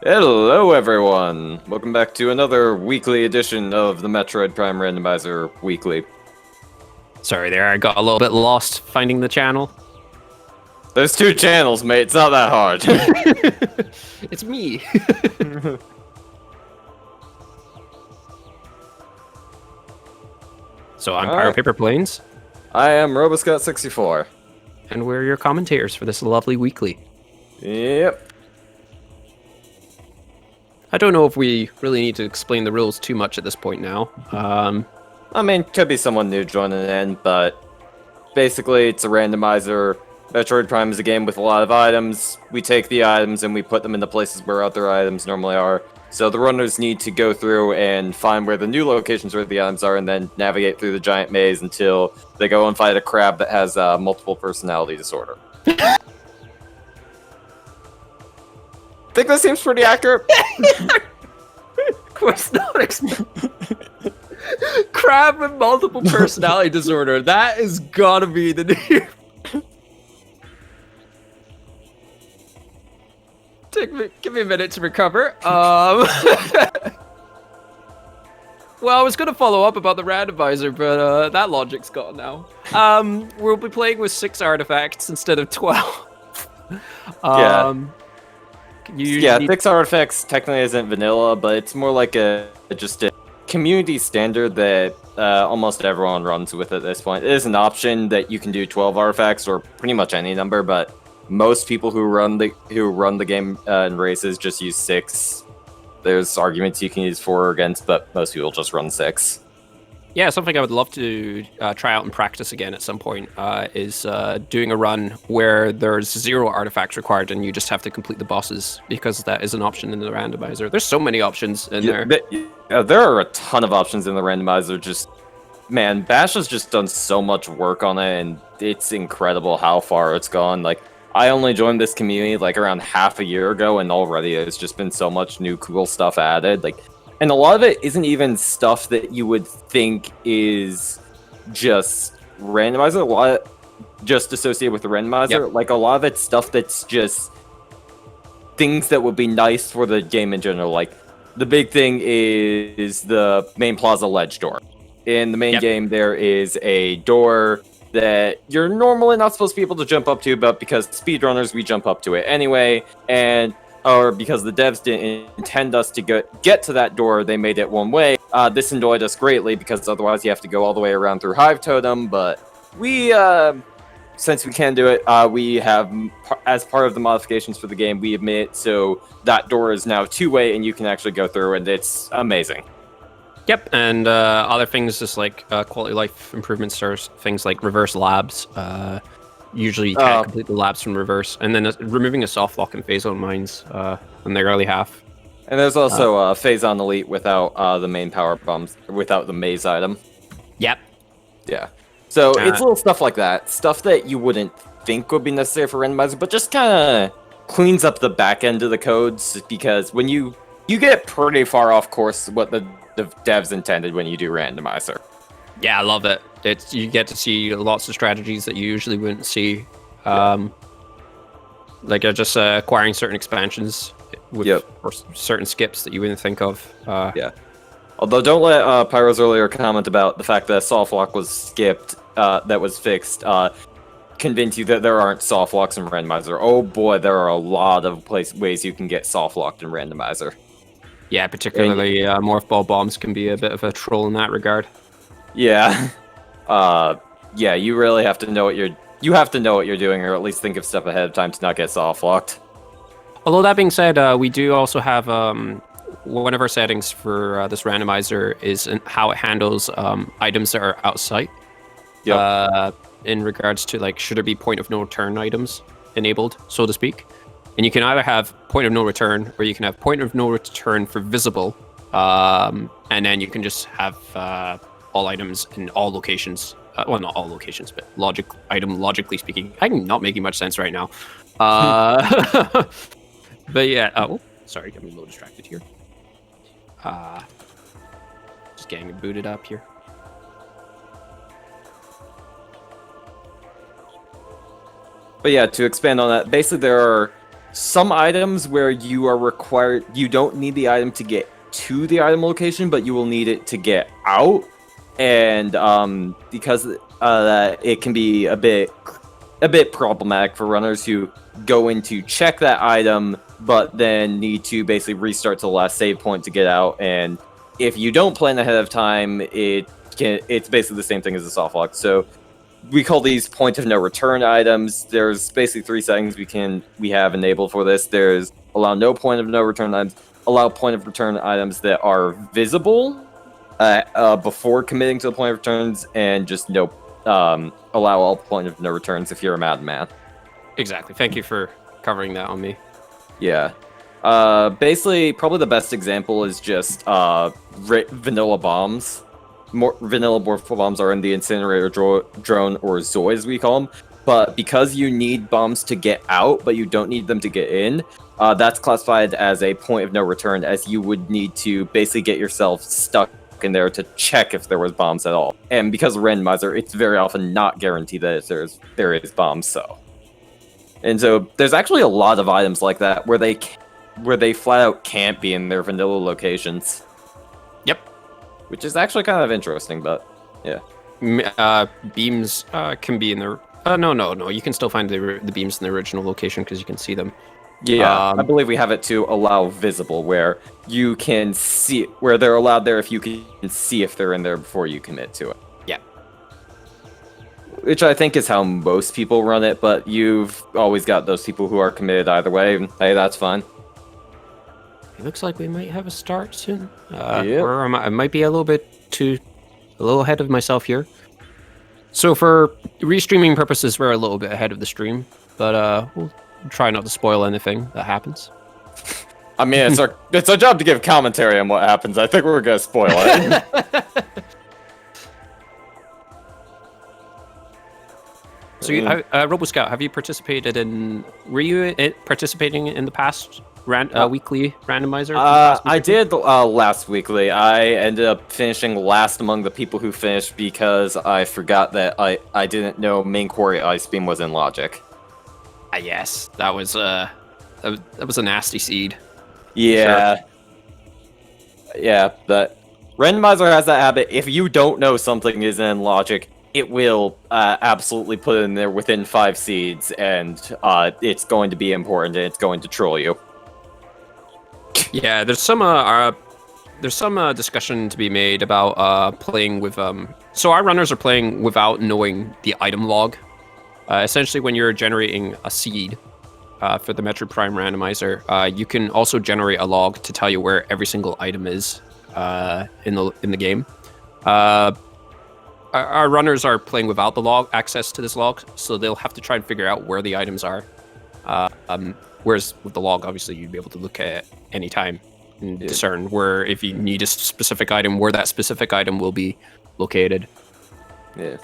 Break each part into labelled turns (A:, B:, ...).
A: Hello, everyone! Welcome back to another weekly edition of the Metroid Prime Randomizer Weekly.
B: Sorry there, I got a little bit lost finding the channel.
A: There's two channels, mate. It's not that hard.
B: It's me. So I'm Pyro Paper Planes,
A: I am Roboscott64.
B: and we're your commentators for this lovely weekly.
A: Yep.
B: I don't know if we really need to explain the rules too much at this point now.
A: I mean, could be someone new joining in, but basically it's a randomizer. Metroid Prime is a game with a lot of items. We take the items and we put them in the places where other items normally are. So the runners need to go through and find where the new locations where the items are and then navigate through the giant maze until they go and fight a crab that has multiple personality disorder. Think that seems pretty accurate?
B: Of course not. Crab with multiple personality disorder. That is gotta be the new. Give me a minute to recover. Well, I was gonna follow up about the randomizer, but that logic's gone now. We'll be playing with 6 artifacts instead of 12.
A: Yeah.
B: Yeah,
A: 6 artifacts technically isn't vanilla, but it's more like just a community standard that almost everyone runs with at this point. It is an option that you can do 12 artifacts or pretty much any number, but most people who run the game in races just use 6. There's arguments you can use 4 or against, but most people just run 6.
B: Yeah, something I would love to try out and practice again at some point is doing a run where there's 0 artifacts required and you just have to complete the bosses, because that is an option in the randomizer. There's so many options in there.
A: There are a ton of options in the randomizer. Just, man, Bash has just done so much work on it, and it's incredible how far it's gone. Like, I only joined this community like around half a year ago, and already there's just been so much new cool stuff added. Like, and a lot of it isn't even stuff that you would think is just randomizer. A lot just associated with the randomizer.
B: Yep.
A: Like, a lot of it's stuff that's just things that would be nice for the game in general. Like, the big thing is the main plaza ledge door. In the main game, there is a door that you're normally not supposed to be able to jump up to, but because speedrunners, we jump up to it anyway, or because the devs didn't intend us to get to that door, they made it one way. This annoyed us greatly, because otherwise you have to go all the way around through Hive Totem, but we, since we can do it, we have, as part of the modifications for the game, we have made it so that door is now 2-way, and you can actually go through, and it's amazing.
B: Yep, and other things just like quality life improvements are things like reverse labs. Usually you can't complete the labs from reverse, and then removing a soft lock and phase on mines in the early half.
A: And there's also phase on elite without the main power bombs, without the maze item.
B: Yep.
A: Yeah. So it's little stuff like that, stuff that you wouldn't think would be necessary for randomizer, but just kind of cleans up the back end of the codes, because when you get pretty far off course what the devs intended when you do randomizer.
B: Yeah, I love it. You get to see lots of strategies that you usually wouldn't see. Like just acquiring certain expansions with or certain skips that you wouldn't think of.
A: Yeah. Although don't let Pyro's earlier comment about the fact that soft lock was skipped, that was fixed, convince you that there aren't soft locks in randomizer. Oh boy, there are a lot of ways you can get soft locked in randomizer.
B: Yeah, particularly morph ball bombs can be a bit of a troll in that regard.
A: Yeah. Yeah, you really have to know what you're doing, or at least think of stuff ahead of time to not get soft locked.
B: Although that being said, we do also have one of our settings for this randomizer is how it handles items that are outside.
A: Yep.
B: In regards to like, should there be point of no return items enabled, so to speak. And you can either have point of no return, or you can have point of no return for visible, and then you can just have all items in all locations. Well, not all locations, but logically speaking. I'm not making much sense right now. But yeah, oh, sorry, got me a little distracted here. Just getting it booted up here.
A: But yeah, to expand on that, basically there are some items where you are required, you don't need the item to get to the item location, but you will need it to get out, and because it can be a bit problematic for runners who go in to check that item, but then need to basically restart to the last save point to get out. And if you don't plan ahead of time, it's basically the same thing as a soft lock. So we call these point of no return items. There's basically 3 settings we have enabled for this. There's allow no point of no return items, allow point of return items that are visible before committing to the point of returns, and just no allow all point of no returns if you're a madman.
B: Exactly. Thank you for covering that on me.
A: Yeah. Basically, probably the best example is just vanilla bombs. More vanilla bombs are in the incinerator drone, or Zoid as we call them. But because you need bombs to get out, but you don't need them to get in, that's classified as a point of no return, as you would need to basically get yourself stuck in there to check if there was bombs at all. And because of Randomizer, it's very often not guaranteed that there is bombs. So there's actually a lot of items like that where they flat out can't be in their vanilla locations.
B: Yep.
A: Which is actually kind of interesting, but yeah.
B: Beams can be in the... no. You can still find the beams in the original location because you can see them.
A: Yeah, I believe we have it to allow visible, where you can see... Where they're allowed there if you can see if they're in there before you commit to it.
B: Yeah.
A: Which I think is how most people run it, but you've always got those people who are committed either way. And, hey, that's fine.
B: It looks like we might have a start soon.
A: Yep.
B: Or I might be a little ahead of myself here. So for restreaming purposes, we're a little bit ahead of the stream, but we'll try not to spoil anything that happens.
A: I mean, it's our job to give commentary on what happens. I think we're gonna spoil it.
B: So, RoboScout, have you participated in? Were you participating in the past weekly randomizer?
A: I did last weekly. I ended up finishing last among the people who finished because I forgot that I didn't know Main Quarry Ice Beam was in Logic.
B: Yes, that was a nasty seed.
A: Yeah. Sure. Yeah, but Randomizer has that habit. If you don't know something is in Logic, it will absolutely put it in there within 5 seeds, and it's going to be important, and it's going to troll you.
B: Yeah, there's some discussion to be made about playing with. So our runners are playing without knowing the item log. Essentially, when you're generating a seed for the Metroid Prime Randomizer, you can also generate a log to tell you where every single item is in the game. Our runners are playing without the access to this log, so they'll have to try and figure out where the items are. Whereas with the log, obviously, you'd be able to look at it any time and discern where, if you need a specific item, where that specific item will be located.
A: Yeah.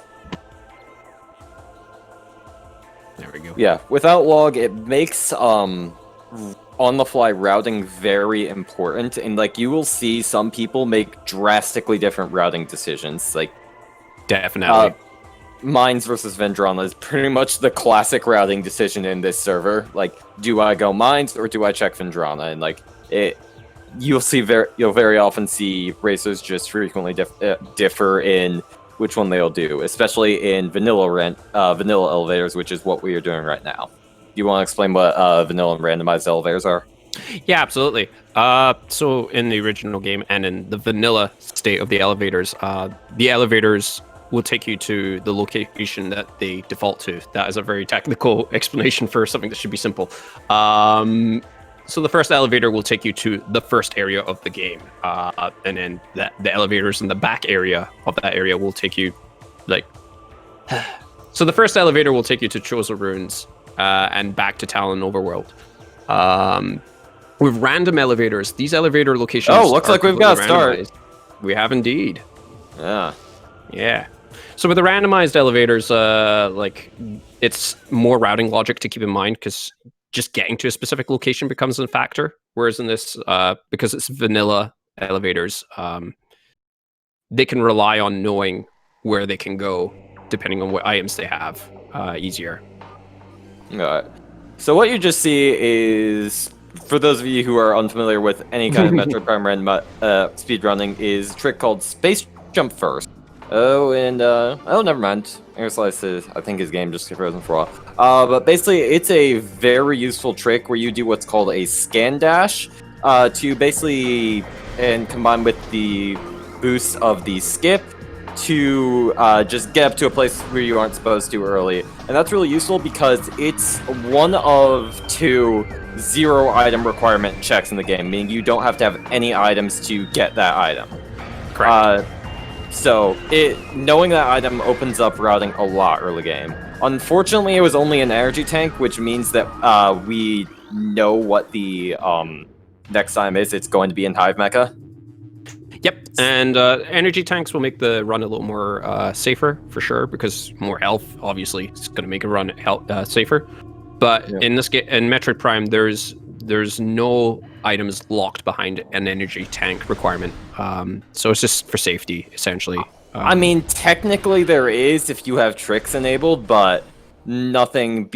B: There we go.
A: Yeah, without log, it makes on-the-fly routing very important, and like you will see some people make drastically different routing decisions. Like,
B: definitely.
A: Mines versus Vendrana is pretty much the classic routing decision in this server. Like, do I go Mines or do I check Vendrana? And like you'll very often see racers just frequently differ in which one they'll do, especially in vanilla elevators, which is what we are doing right now. Do you want to explain what vanilla and randomized elevators are?
B: Yeah, absolutely. So in the original game and in the vanilla state of the elevators will take you to the location that they default to. That is a very technical explanation for something that should be simple. So the first elevator will take you to the first area of the game, and then the elevators in the back area of that area will take you, So the first elevator will take you to Chozo Ruins and back to Talon Overworld. With random elevators, these elevator locations.
A: Oh, looks like we've got a start.
B: We have indeed.
A: Yeah.
B: So with the randomized elevators, it's more routing logic to keep in mind, because just getting to a specific location becomes a factor. Whereas in this, because it's vanilla elevators, they can rely on knowing where they can go, depending on what items they have, easier.
A: So what you just see is, for those of you who are unfamiliar with any kind of Metroid Prime speedrunning, is a trick called Space Jump First. Oh, and oh, never mind. Air Slice is, I think his game just got frozen for a while. But basically, it's a very useful trick where you do what's called a scan dash to basically, and combine with the boost of the skip, to just get up to a place where you aren't supposed to early. And that's really useful because it's one of 2 0 item requirement checks in the game, meaning you don't have to have any items to get that item.
B: Correct.
A: So knowing that item opens up routing a lot early game. Unfortunately, it was only an energy tank, which means that we know what the next time is. It's going to be in Hive Mecha.
B: Yep, and energy tanks will make the run a little more safer, for sure, because more health, obviously, is going to make a run safer. But in this game, in Metroid Prime, there's no items locked behind an energy tank requirement. So it's just for safety, essentially.
A: I mean, technically there is if you have tricks enabled, but nothing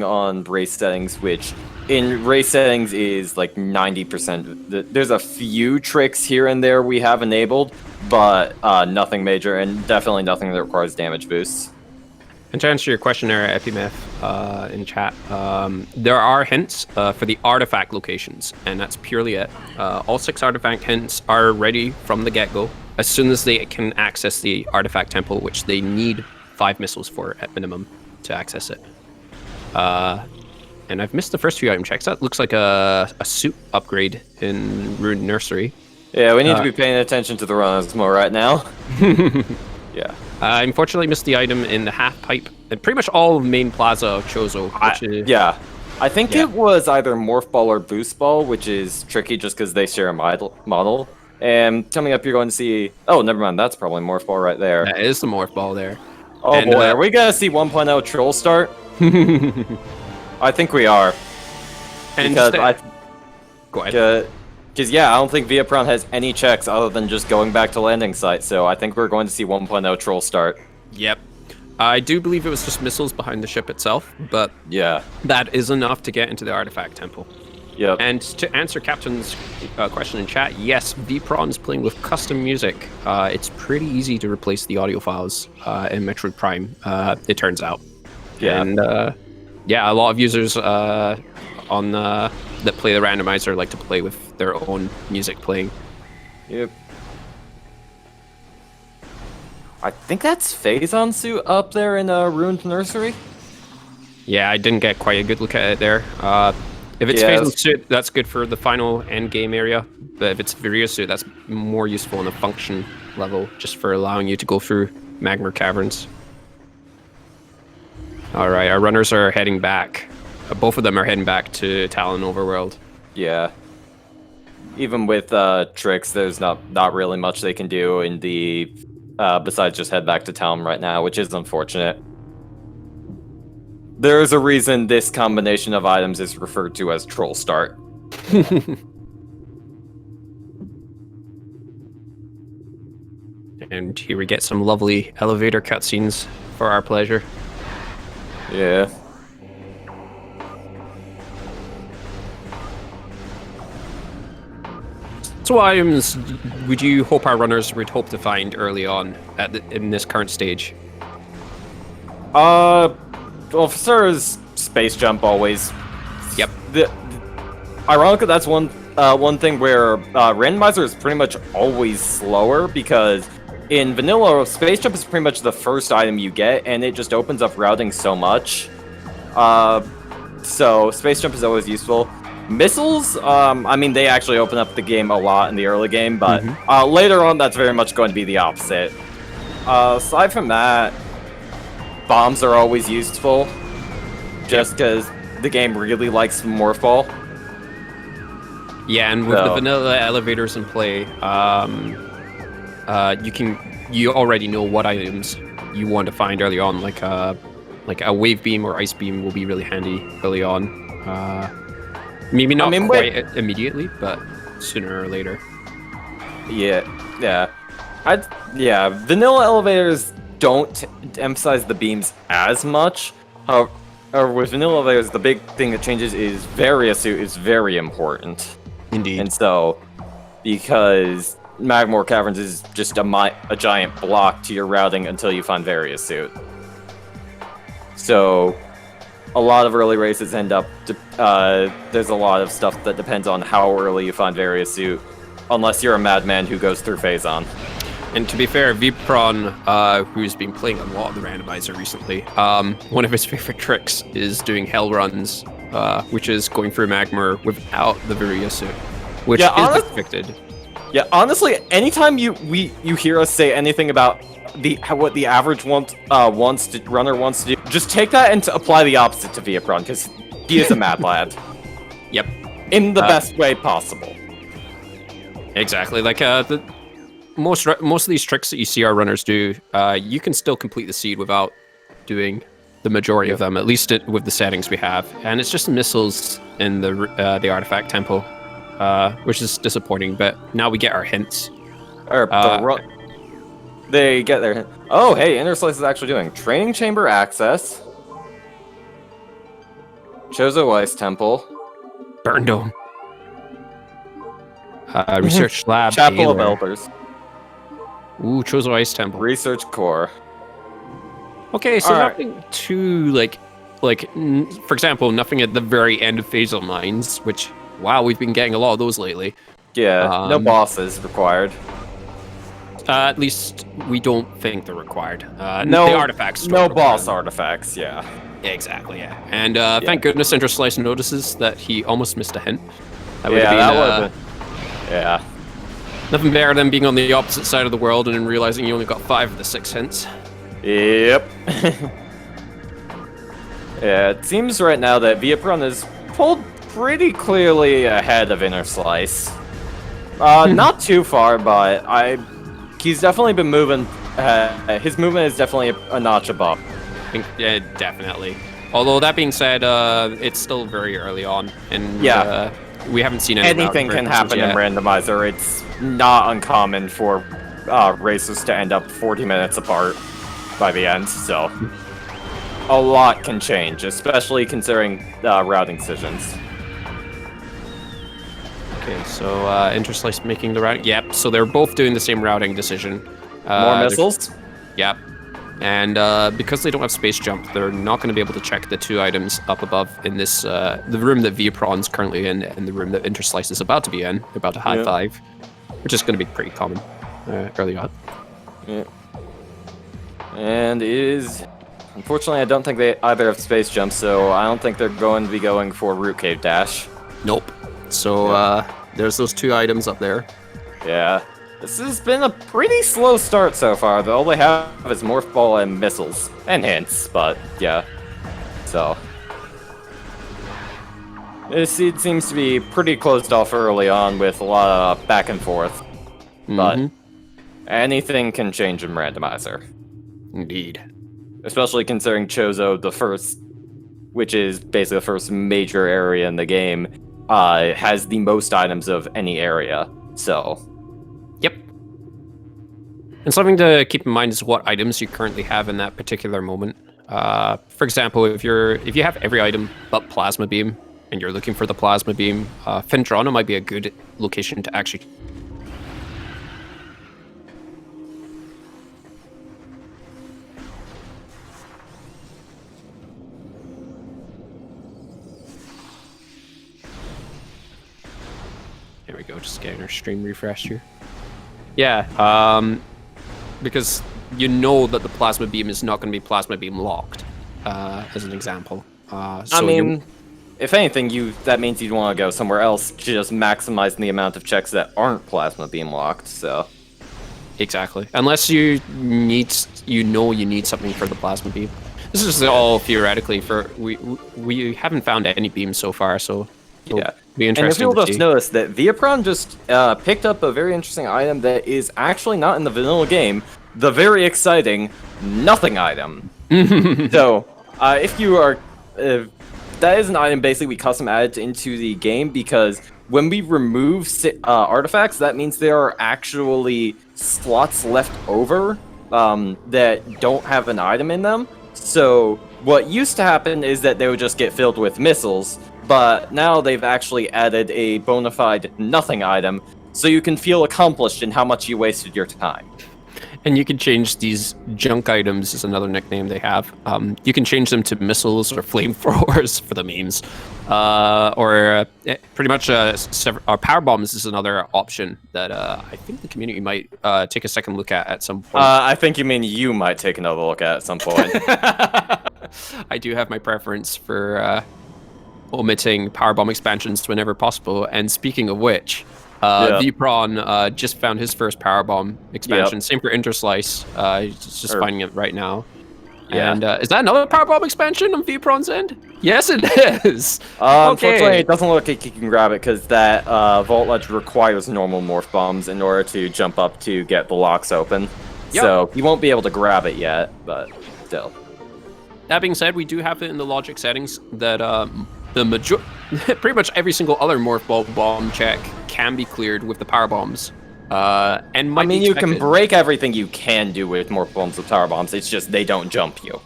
A: on race settings, which in race settings is like 90%. There's a few tricks here and there we have enabled, but nothing major, and definitely nothing that requires damage boosts.
B: And to answer your question there, Epimeth, in chat, there are hints for the artifact locations, and that's purely it. All 6 artifact hints are ready from the get-go, as soon as they can access the artifact temple, which they need 5 missiles for at minimum to access it. And I've missed the first few item checks. That looks like a suit upgrade in Ruined Nursery.
A: Yeah, we need to be paying attention to the runners more right now. Yeah.
B: I unfortunately missed the item in the half pipe, and pretty much all of main plaza of Chozo.
A: Yeah. I think it was either Morph Ball or Boost Ball, which is tricky just because they share a model. And coming up, you're going to see... Oh, never mind. That's probably Morph Ball right there.
B: That is the Morph Ball there.
A: Oh, and, boy. Are we going to see 1.0 Troll start? I think we are.
B: And
A: because
B: go ahead.
A: Because, yeah, I don't think Viapron has any checks other than just going back to landing site, so I think we're going to see 1.0 Troll start.
B: Yep. I do believe it was just missiles behind the ship itself, but
A: yeah,
B: that is enough to get into the artifact temple.
A: Yep.
B: And to answer Captain's question in chat, yes, Vpron's playing with custom music. It's pretty easy to replace the audio files in Metroid Prime, it turns out.
A: Yeah.
B: And, yeah, a lot of users on that play the randomizer like to play with their own music playing.
A: Yep. I think that's Phazon suit up there in Ruined Nursery.
B: Yeah, I didn't get quite a good look at it there. If it's Phazon's suit, that's good for the final end game area. But if it's Viria's suit, that's more useful on the function level, just for allowing you to go through magma caverns. All right, our runners are heading back. Both of them are heading back to Talon Overworld.
A: Yeah. Even with tricks, there's not really much they can do in the besides just head back to Talon right now, which is unfortunate. There is a reason this combination of items is referred to as Troll Start.
B: And here we get some lovely elevator cutscenes for our pleasure.
A: Yeah.
B: So what items would you hope our runners would hope to find early on in this current stage?
A: Well, for starters, Space Jump always.
B: Yep.
A: Ironically, that's one thing where Randomizer is pretty much always slower, because in vanilla, Space Jump is pretty much the first item you get, and it just opens up routing so much. So Space Jump is always useful. Missiles, I mean, they actually open up the game a lot in the early game, but later on, that's very much going to be the opposite. Aside from that, bombs are always useful, just because the game really likes Morph Ball.
B: Yeah, and with the vanilla elevators in play, you already know what items you want to find early on, like a wave beam or ice beam will be really handy early on. Maybe not quite immediately, but sooner or later.
A: Yeah. Vanilla elevators don't emphasize the beams as much. or with vanilla layers, the big thing that changes is Varia Suit is very important.
B: Indeed.
A: And so, because Magmore Caverns is just a giant block to your routing until you find Varia Suit. So, a lot of early races end up, there's a lot of stuff that depends on how early you find Varia Suit, unless you're a madman who goes through Phazon.
B: And to be fair, Vipron, who's been playing a lot of the randomizer recently, one of his favorite tricks is doing hell runs, which is going through Magmar without the Varia Suit, which is restricted.
A: Yeah, honestly, anytime you hear us say anything about what the average runner wants to do, just take that and apply the opposite to Vipron, because he is a mad lad.
B: Yep.
A: In the best way possible.
B: Exactly. Like most of these tricks that you see our runners do, you can still complete the seed without doing the majority of them, at least with the settings we have. And it's just missiles in the artifact tempo, which is disappointing. But now we get our hints.
A: They get their. Oh, hey, Inner Slice is actually doing training chamber access, Chozo Ice Temple,
B: Burn Dome, Research Lab,
A: Chapel of Elders.
B: Ooh, Chozo Ice Temple.
A: Research Core.
B: Okay, so nothing too for example, nothing at the very end of Phasal Mines, which wow, we've been getting a lot of those lately.
A: Yeah, no bosses required.
B: At least we don't think they're required.
A: No
B: the artifacts.
A: No boss artifacts. Yeah.
B: Exactly. Yeah. And thank goodness Interslice notices that he almost missed a hint. That would
A: yeah.
B: Nothing better than being on the opposite side of the world and then realizing you only got 5 of the 6 hints.
A: Yep. Yeah, it seems right now that Vipron is pulled pretty clearly ahead of Inner Slice. Not too far, but he's definitely been moving. His movement is definitely a notch above.
B: Yeah, definitely. Although that being said, it's still very early on, and we haven't seen
A: anything can happen in Randomizer. It's not uncommon for races to end up 40 minutes apart by the end, so a lot can change, especially considering routing decisions.
B: Okay, so Interslice making the routing. Yep, so they're both doing the same routing decision.
A: More missiles?
B: Yep. And because they don't have space jump, they're not going to be able to check the 2 items up above in this the room that Vipron's currently in and the room that Interslice is about to be in. They're about to high five, which is going to be pretty common early on.
A: Yeah. And unfortunately, I don't think they either have space jump, so I don't think they're going to be going for Root Cave Dash.
B: Nope. So there's those 2 items up there.
A: Yeah. This has been a pretty slow start so far. All they have is Morph Ball and missiles. And hints, but yeah. So. This seed seems to be pretty closed off early on with a lot of back and forth. But anything can change in Randomizer.
B: Indeed.
A: Especially considering Chozo, which is basically the first major area in the game, has the most items of any area. So.
B: Yep. And something to keep in mind is what items you currently have in that particular moment. For example, if you have every item but Plasma Beam, and you're looking for the Plasma Beam, Phendrana might be a good location to actually... There we go, just getting our stream refreshed here. Yeah, because you know that the Plasma Beam is not going to be Plasma Beam locked, as an example.
A: I mean, if anything, that means you'd want to go somewhere else, just maximizing the amount of checks that aren't Plasma Beam locked, so...
B: Exactly. Unless you need something for the Plasma Beam. This is all theoretically, we haven't found any beams so far, so...
A: Yeah.
B: Be
A: and if you'll just notice that Vipron just picked up a very interesting item that is actually not in the vanilla game, the very exciting nothing item. So, if you are... that is an item basically we custom added into the game because when we remove artifacts, that means there are actually slots left over that don't have an item in them. So what used to happen is that they would just get filled with missiles, but now they've actually added a bona fide nothing item, so you can feel accomplished in how much you wasted your time.
B: And you can change these junk items, is another nickname they have. You can change them to missiles or flamethrowers for the memes. Pretty much power bombs is another option that I think the community might take a second look at some point.
A: I think you mean you might take another look at some point.
B: I do have my preference for omitting power bomb expansions whenever possible. And speaking of which, Vpron just found his first powerbomb expansion. Same for Interslice. He's just finding it right now.
A: Yeah.
B: And is that another powerbomb expansion on Vpron's end? Yes, it is.
A: Unfortunately, it doesn't look like you can grab it because that Vault Ledge requires normal morph bombs in order to jump up to get the locks open.
B: Yep.
A: So you won't be able to grab it yet, but still.
B: That being said, we do have it in the logic settings that pretty much every single other morph ball bomb check can be cleared with the power bombs.
A: You can break everything you can do with morph bombs with power bombs. It's just they don't jump you.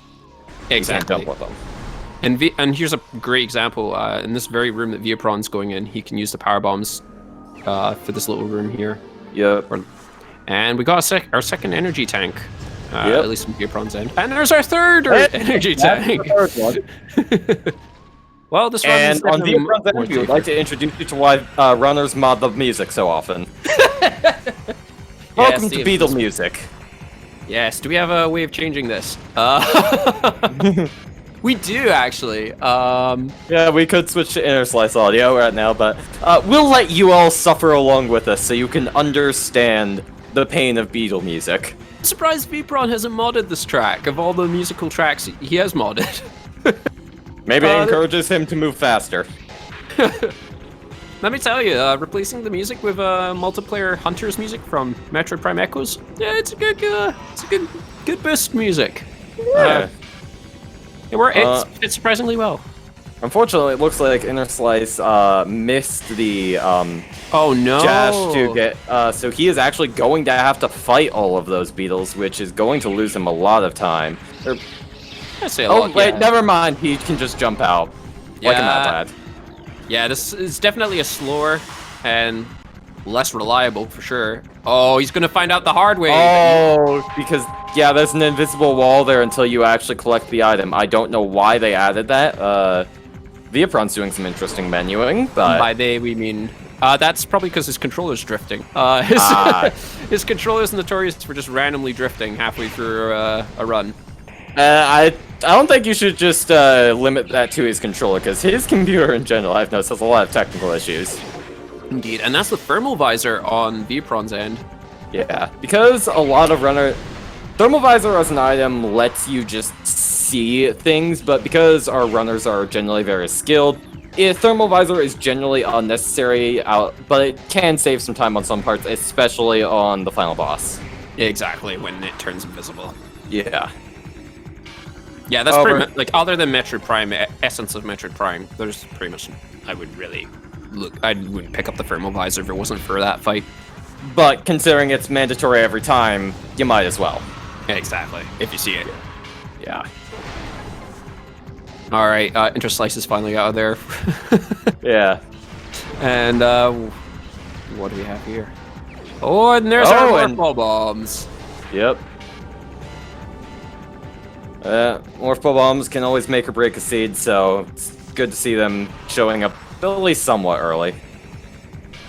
B: Exactly.
A: You can't jump with them.
B: And here's a great example. In this very room that Viapron's going in, he can use the power bombs for this little room here.
A: Yep.
B: And we got our second energy tank. At least from Viapron's end. And there's our third energy tank.
A: The third one.
B: Well, this run
A: and on Viapron's end, we would like to introduce you to why runners mod the music so often. Welcome to Beetle music.
B: Yes, do we have a way of changing this? We do, actually.
A: Yeah, we could switch to Interslice audio right now, but we'll let you all suffer along with us so you can understand the pain of Beetle music.
B: I'm surprised Vpron hasn't modded this track. Of all the musical tracks he has modded.
A: Maybe it encourages him to move faster.
B: Let me tell you, replacing the music with multiplayer Hunter's music from Metroid Prime Echoes, yeah, it's a good boost music.
A: Yeah.
B: It fits surprisingly well.
A: Unfortunately, it looks like Interslice missed the
B: oh no!
A: Jash to get. So he is actually going to have to fight all of those beetles, which is going to lose him a lot of time.
B: I say a lot,
A: wait, never mind. He can just jump out.
B: Yeah.
A: Like a mad lad.
B: Yeah, this is definitely a slower and less reliable for sure. Oh, he's gonna find out the hard way.
A: Oh, because there's an invisible wall there until you actually collect the item. I don't know why they added that. Viapron's doing some interesting menuing, but
B: by they we mean that's probably because his controller's drifting. His controller's notorious for just randomly drifting halfway through a run.
A: I don't think you should just limit that to his controller, because his computer in general, I've noticed, has a lot of technical issues.
B: Indeed, and that's the thermal visor on Vpron's end.
A: Yeah, because a lot of thermal visor as an item lets you just see things, but because our runners are generally very skilled, thermal visor is generally unnecessary, but it can save some time on some parts, especially on the final boss.
B: Exactly, when it turns invisible.
A: Yeah.
B: Yeah, that's pretty much, like, other than Metroid Prime, essence of Metroid Prime, there's pretty much, I wouldn't pick up the thermal visor if it wasn't for that fight.
A: But considering it's mandatory every time, you might as well.
B: Exactly, if you see it.
A: Yeah.
B: Alright, Interslice is finally out of there.
A: Yeah.
B: And, what do we have here? Oh, and there's our morph bombs.
A: Yep. Morph bombs can always make or break a seed, so it's good to see them showing up at least somewhat early.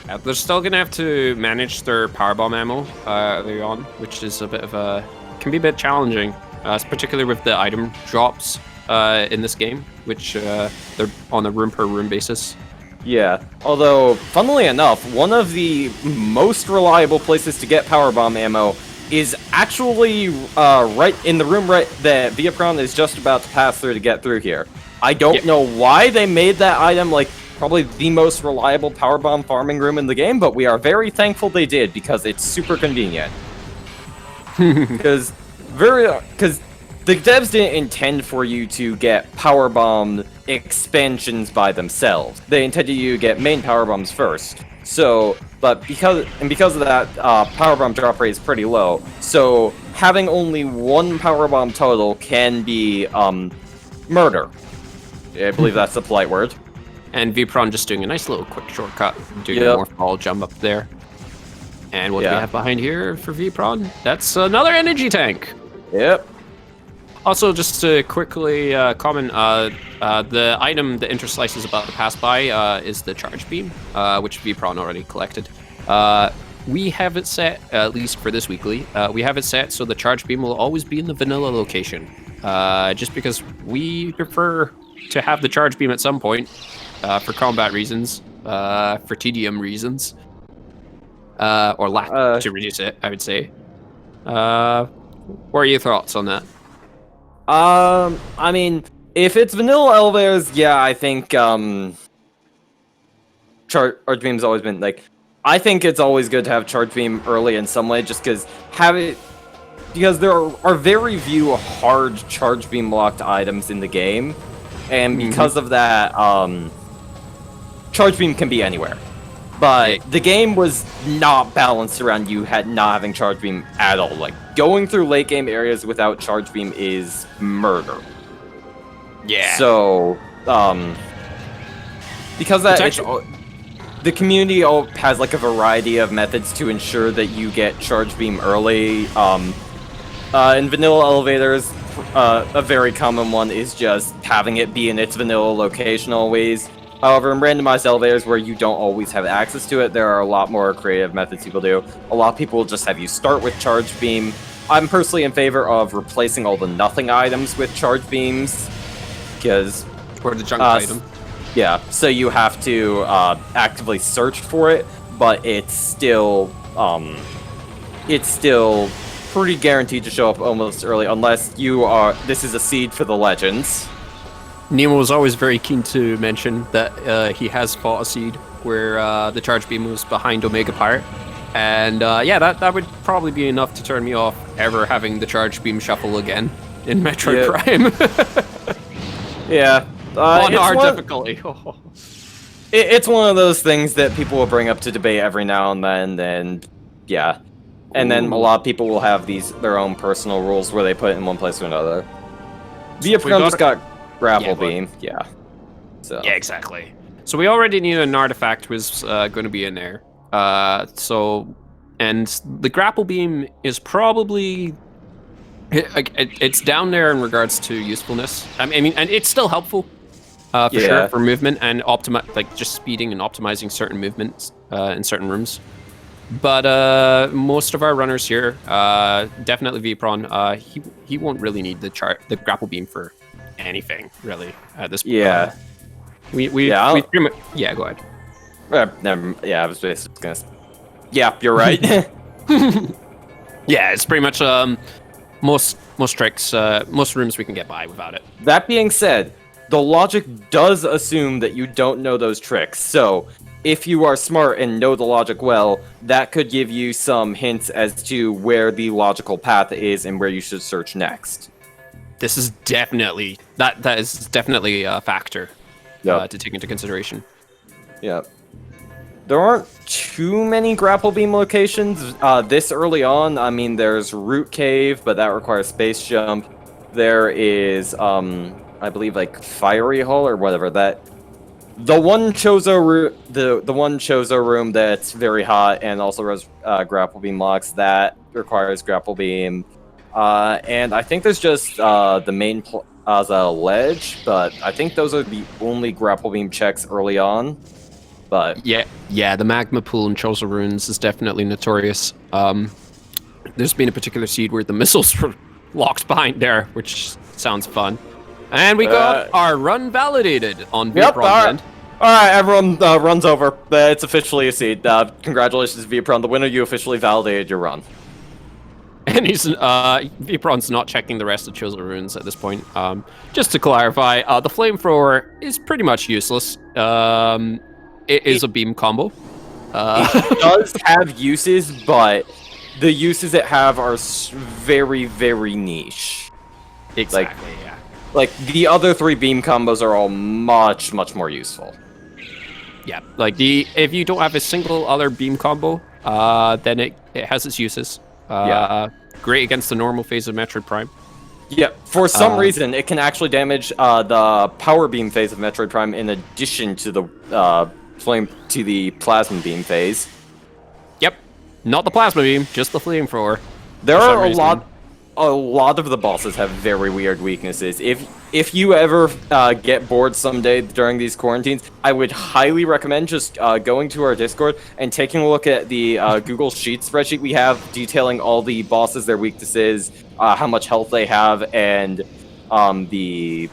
B: Yeah, they're still gonna have to manage their powerbomb ammo early on, which is a bit of can be a bit challenging, particularly with the item drops in this game, which they're on a room per room basis.
A: Yeah, although, funnily enough, one of the most reliable places to get powerbomb ammo is actually right in the room that Viapron is just about to pass through to get through here. I don't know why they made that item like probably the most reliable powerbomb farming room in the game, but we are very thankful they did because it's super convenient. Because the devs didn't intend for you to get powerbomb expansions by themselves. They intended you to get main powerbombs first. So, but because of that, powerbomb drop rate is pretty low. So having only one powerbomb total can be murder. I believe that's the polite word.
B: And Vipron just doing a nice little quick shortcut, doing a morph jump up there. And what do we have behind here for Vipron? That's another energy tank.
A: Yep.
B: Also, just to quickly comment, the item the Interslice is about to pass by is the charge beam, which Vipron already collected. We have it set, at least for this weekly, we have it set so the charge beam will always be in the vanilla location. Just because we prefer to have the charge beam at some point, for combat reasons, for TDM reasons, or lack to reduce it, I would say. What are your thoughts on that?
A: I mean, if it's vanilla elevators, yeah, I think, charge beam's always been, like, I think it's always good to have charge beam early in some way, just because there are very few hard charge beam locked items in the game, and because of that, charge beam can be anywhere. But the game was not balanced around you not having charge beam at all. Like, going through late game areas without charge beam is murder.
B: Yeah.
A: So, because that the community has like a variety of methods to ensure that you get charge beam early. In vanilla elevators, a very common one is just having it be in its vanilla location always. However, in randomized elevators where you don't always have access to it, there are a lot more creative methods people do. A lot of people just have you start with charge beam. I'm personally in favor of replacing all the nothing items with charge beams, because
B: or the junk item.
A: Yeah, so you have to actively search for it, but it's still pretty guaranteed to show up almost early, unless this is a seed for the legends.
B: Nemo was always very keen to mention that he has fought a seed where the charge beam was behind Omega Pirate. And yeah, that would probably be enough to turn me off ever having the charge beam shuffle again in Metroid Prime.
A: Yeah.
B: On hard difficulty.
A: It's one of those things that people will bring up to debate every now and then, and yeah. And then a lot of people will have their own personal rules where they put it in one place or another. Viapron just got grapple beam, So
B: yeah, exactly. So we already knew an artifact was going to be in there. And the grapple beam is probably it's down there in regards to usefulness. I mean, and it's still helpful for sure for movement and just speeding and optimizing certain movements in certain rooms. But most of our runners here, definitely Vipron, he won't really need the grapple beam for anything really at this point.
A: Yeah.
B: We pretty much, go ahead.
A: I was just gonna. Yeah, you're right.
B: Yeah, it's pretty much most tricks, most rooms we can get by without it.
A: That being said, the logic does assume that you don't know those tricks. So, if you are smart and know the logic well, that could give you some hints as to where the logical path is and where you should search next.
B: This is definitely that is definitely a factor to take into consideration.
A: Yeah. There aren't too many grapple beam locations this early on. I mean, there's Root Cave, but that requires space jump. There is, I believe, like Fiery Hall or whatever that. The one Chozo room that's very hot and also has grapple beam locks that requires grapple beam. And I think there's just the main plaza ledge, but I think those are the only grapple beam checks early on. But
B: yeah, the magma pool in Chozo Ruins is definitely notorious. There's been a particular seed where the missiles were locked behind there, which sounds fun. And we got our run validated on Vipron's end.
A: Alright, everyone, run's over. It's officially a seed. Congratulations, Vipron. The winner, you officially validated your run.
B: And Vipron's not checking the rest of Chozo Ruins at this point. Just to clarify, the flamethrower is pretty much useless. It is a beam combo.
A: It does have uses, but the uses it have are very, very niche.
B: Exactly,
A: Like, the other three beam combos are all much, much more useful.
B: Yeah, like if you don't have a single other beam combo, then it has its uses. Great against the normal phase of Metroid Prime.
A: Yeah, for some reason, it can actually damage the power beam phase of Metroid Prime in addition to the plasma beam phase.
B: Yep, not the plasma beam, just the flamethrower.
A: There are a lot of the bosses have very weird weaknesses. If you ever get bored someday during these quarantines, I would highly recommend just going to our Discord and taking a look at the Google Sheets spreadsheet we have detailing all the bosses, their weaknesses, how much health they have, and all the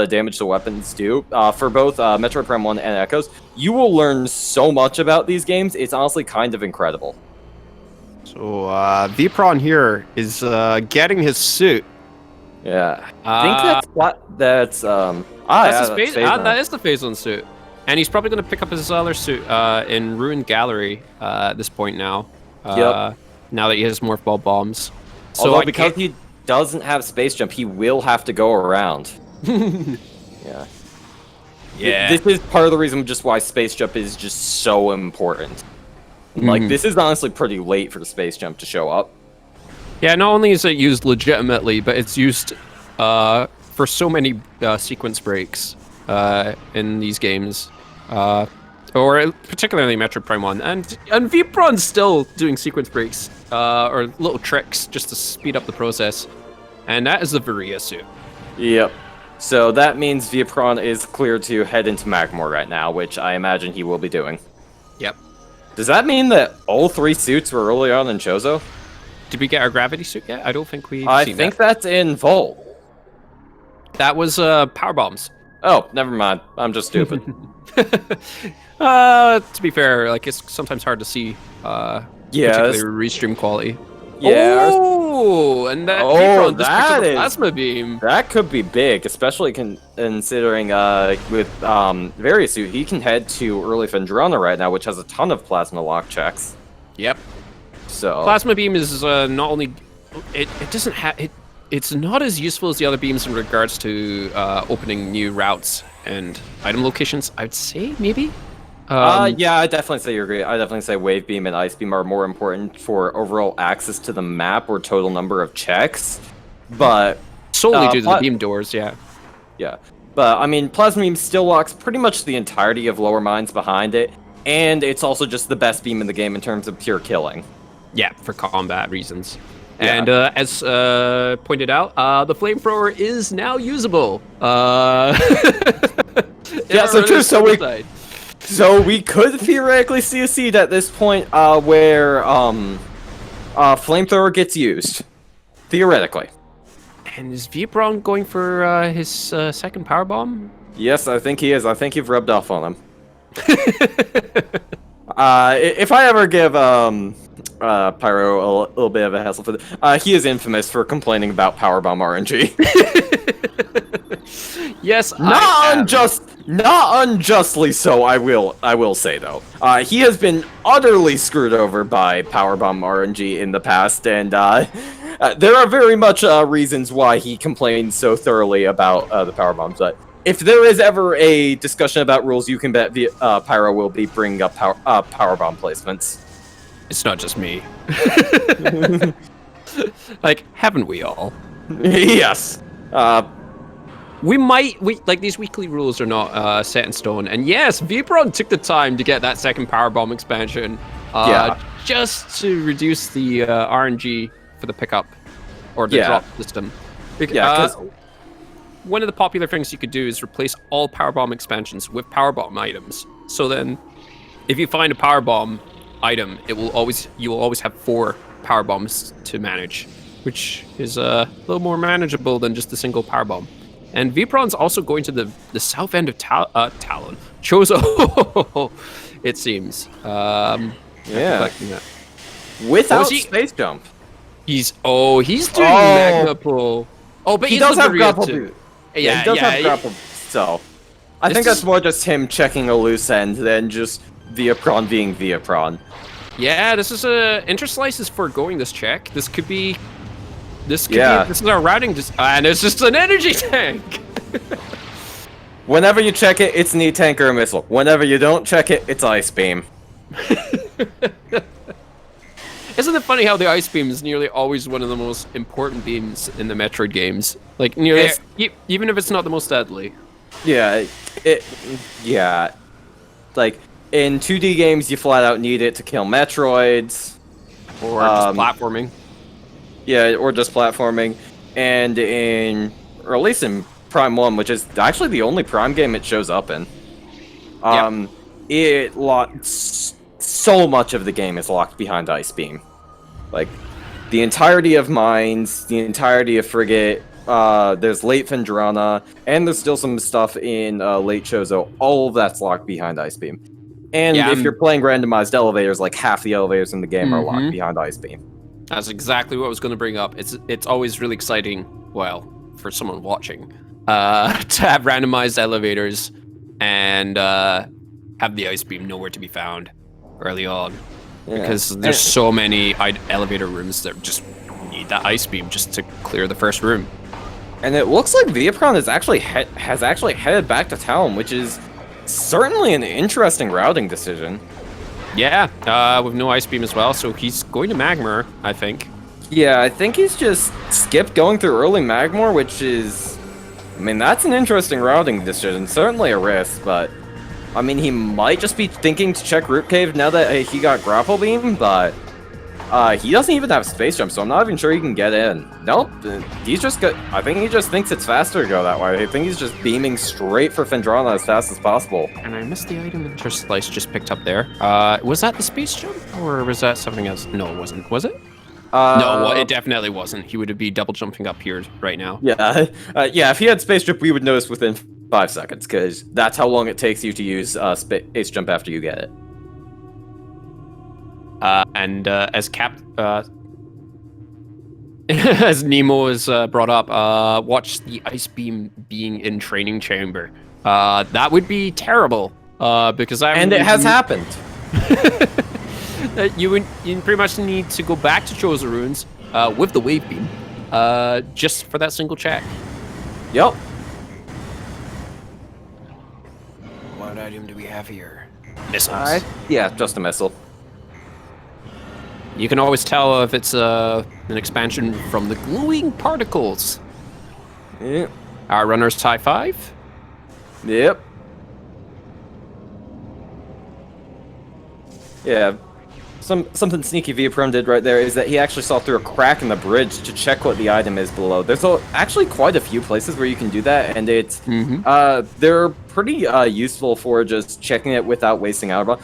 A: damage the weapons do. For both Metroid Prime 1 and Echoes, you will learn so much about these games. It's honestly kind of incredible.
B: So Vipron here is getting his suit.
A: Yeah, I think that's
B: his phase. That is the phase one suit, and he's probably going to pick up his other suit in Ruined Gallery at this point now. Now that he has Morph Ball bombs. So
A: although because he doesn't have space jump, he will have to go around. Yeah. This is part of the reason just why space jump is just so important. Like, this is honestly pretty late for the space jump to show up.
B: Yeah, not only is it used legitimately, but it's used for so many sequence breaks in these games. Or particularly Metroid Prime 1. And Vipron's still doing sequence breaks, or little tricks, just to speed up the process. And that is the Varia suit.
A: Yep. So that means Vipron is clear to head into Magmore right now, which I imagine he will be doing.
B: Yep.
A: Does that mean that all 3 suits were early on in Chozo?
B: Did we get our gravity suit yet? I don't think we.
A: I think that's in Volt.
B: That was power bombs.
A: Oh, never mind. I'm just stupid.
B: To be fair, like it's sometimes hard to see. Particularly restream quality.
A: Yeah.
B: Oh, and that plasma beam.
A: That could be big, especially considering with Various Suit, he can head to early Fendrana right now, which has a ton of plasma lock checks.
B: Yep.
A: So
B: plasma beam is not only it doesn't have it. It's not as useful as the other beams in regards to opening new routes and item locations. I'd say maybe.
A: Yeah, I definitely say you agree. I definitely say Wave Beam and Ice Beam are more important for overall access to the map or total number of checks. But
B: solely due to the beam doors, yeah.
A: Yeah. But I mean, Plasma Beam still locks pretty much the entirety of lower mines behind it, and it's also just the best beam in the game in terms of pure killing.
B: Yeah, for combat reasons.
A: Yeah.
B: And as pointed out, the flamethrower is now usable.
A: Yeah, so true. So we could theoretically see a seed at this point where flamethrower gets used. Theoretically.
B: And is Vipron going for his second power bomb?
A: Yes, I think he is. I think you've rubbed off on him. If I ever give Pyro a little bit of a hassle for this, he is infamous for complaining about powerbomb RNG.
B: Yes,
A: not unjustly so. I will say though, he has been utterly screwed over by powerbomb RNG in the past, and there are very much reasons why he complains so thoroughly about the powerbombs. But if there is ever a discussion about rules, you can bet Pyro will be bringing up powerbomb placements.
B: It's not just me. Like, haven't we all?
A: Yes.
B: We like these weekly rules are not set in stone, and yes, Vipron took the time to get that second powerbomb expansion, just to reduce the RNG for the pickup or the drop system. Because one of the popular things you could do is replace all powerbomb expansions with powerbomb items. So then, if you find a powerbomb item, you will always have 4 powerbombs to manage, which is a little more manageable than just a single powerbomb. And Vipron's also going to the south end of Talon. Chozo, it seems.
A: Without space jump.
B: He's doing Magma Pull. Oh, but
A: he does have grapple.
B: Yeah,
A: he does have grapple. So, I think that's more just him checking a loose end than just Viapron being Viapron.
B: Yeah, this is Interslice is foregoing this check. This could be. This is our routing, and it's just an energy tank.
A: Whenever you check it, it's knee tank or a missile. Whenever you don't check it, it's ice beam.
B: It's Isn't it funny how the ice beam is nearly always one of the most important beams in the Metroid games? Like, nearly, even if it's not the most deadly.
A: Yeah, yeah. Like, in 2D games, you flat out need it to kill Metroids.
B: Or just platforming.
A: Yeah, or just platforming. And or at least in Prime 1, which is actually the only Prime game it shows up in. It locks so much of the game is locked behind Ice Beam. Like, the entirety of Mines, the entirety of Frigate, there's Late Fendrana, and there's still some stuff in Late Chozo. All of that's locked behind Ice Beam. And if you're playing randomized elevators, like half the elevators in the game are locked behind Ice Beam.
B: That's exactly what I was going to bring up. It's always really exciting, well, for someone watching, to have randomized elevators and have the Ice Beam nowhere to be found early on. Yeah. Because there's so many elevator rooms that just need that Ice Beam just to clear the first room.
A: And it looks like Viapron has actually headed back to town, which is certainly an interesting routing decision.
B: Yeah, with no Ice Beam as well, so he's going to Magmar, I think.
A: Yeah, I think he's just skipped going through early Magmar, which is... I mean, that's an interesting routing decision. Certainly a risk, but... I mean, he might just be thinking to check Root Cave now that he got Grapple Beam, but... he doesn't even have Space Jump, so I'm not even sure he can get in. Nope, he's just I think he just thinks it's faster to go that way. I think he's just beaming straight for Fendrana as fast as possible.
B: And I missed the item Interslice just picked up there. Was that the Space Jump, or was that something else? No, it wasn't. Was it? No, it definitely wasn't. He would be double jumping up here right now.
A: Yeah, yeah. If he had Space Jump, we would notice within 5 seconds, because that's how long it takes you to use Space Jump after you get it.
B: As as Nemo is brought up, watch the Ice Beam being in Training Chamber. That would be terrible, because
A: it has happened.
B: You pretty much need to go back to Chozo Ruins with the Wave Beam, just for that single check.
A: Yep.
B: What item do we have here? Missiles.
A: Yeah, just a missile.
B: You can always tell if it's an expansion from the glowing particles.
A: Yep.
B: Our runner's tie 5.
A: Yep. Yeah. Something sneaky Viapron did right there is that he actually saw through a crack in the bridge to check what the item is below. There's actually quite a few places where you can do that, and it's they're pretty useful for just checking it without wasting time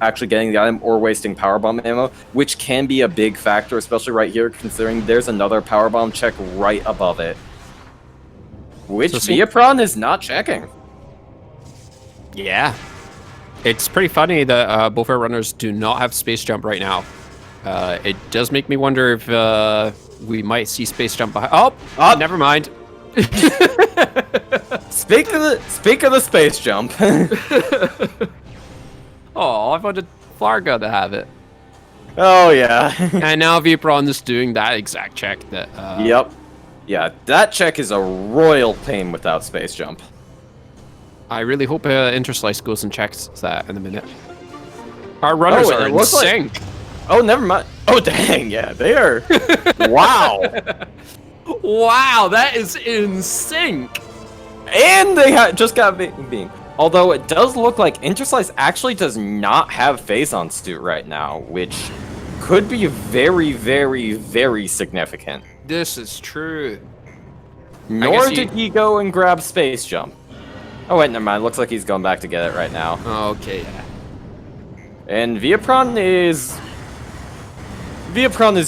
A: actually getting the item or wasting power bomb ammo, which can be a big factor, especially right here, considering there's another power bomb check right above it, which Viapron is not checking.
B: Yeah. It's pretty funny that both our runners do not have Space Jump right now. It does make me wonder if we might see Space Jump behind. Oh, never mind.
A: Speak of the Space Jump.
B: Oh, I wanted Flarga to have it.
A: Oh yeah.
B: And now Viapron is doing that exact check. That.
A: Yep. Yeah, that check is a royal pain without Space Jump.
B: I really hope Interslice goes and checks that in a minute. Our runners are in sync.
A: Oh, never mind. Oh, dang, yeah, they are. Wow.
B: Wow, that is in sync.
A: And they just got beam. Although it does look like Interslice actually does not have phase on Stute right now, which could be very, very, very significant.
B: This is true.
A: Nor did he go and grab Space Jump. Oh wait, never mind. Looks like he's going back to get it right now.
B: Okay, yeah.
A: And Viapron is